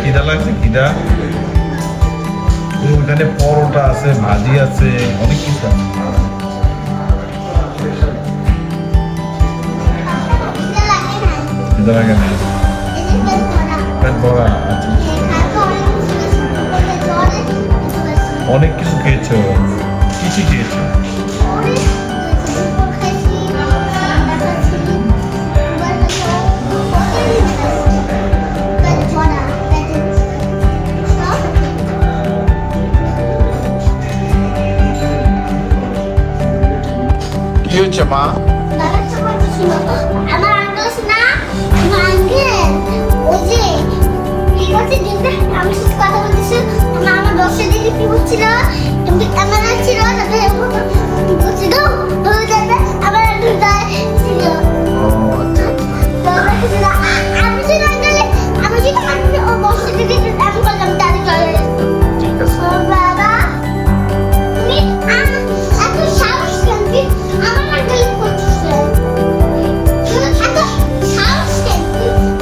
খিদা লাগছে খিদা ওখানে পরোটা আছে ভাজি আছে অনেক কিছু আছে খিদা লাগে না পেট ভরা আচ্ছা অনেক কিছু খেয়েছো কিছু খেয়েছো কি হচ্ছে মা আমার আঙ্কেল আছে না আমার আঙ্কেল ওই যে ঠিক আছে দিনটা আমার সাথে কথা বলতেছে আমার দশটা দিকে কি হচ্ছিল তুমি ক্যামেরা ছিল তারপরে কি করছিল ধরে যাবে আমার দুটা ছিল আমি ছিল আঙ্কেল আমি ছিল আঙ্কেল ও দশটা দিকে আমি বললাম তাহলে চলে ঠিক আছে বাবা তুমি এত সাহস কেন আমার আঙ্কেল করতেছে এত সাহস কেন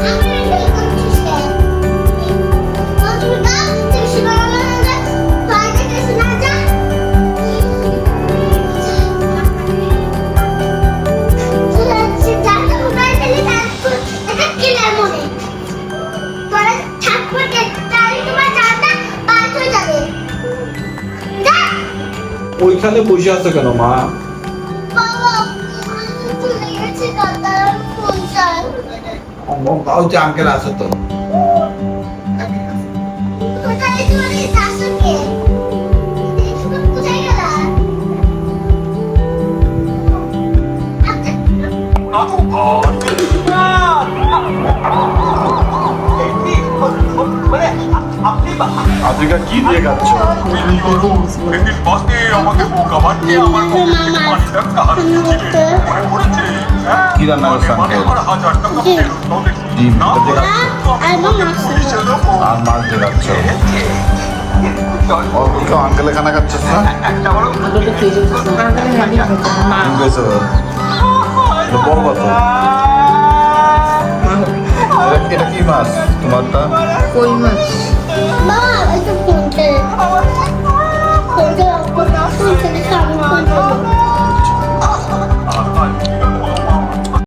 আমার আঙ্কেল করতেছে তুমি দাও তুমি শুনো না বাইরে গেছে না যা জানতে কোথায় গেলি তারপর এটা কিনে মনে তোরা থাকবে তাই তোমার জানটা পার হয়ে যাবে যা ওইখানে বসে আছো কেন মা বাবা চলে গেছে দাদার ফোন চাই ওই যে আঙ্কেল আছে তো কোথায় চলে যাচ্ছে কোথায় গেলা আজকে কি দিয়ে খাচ্ছ কি রান্না করছো আঙ্কেল ডিম আর মাছ দিয়ে খাচ্ছ অল্প আঙ্কেলে খানা খাচ্ছ না ডিম পেয়েছো বড় কত এটা কি মাছ তোমারটা কই মাছ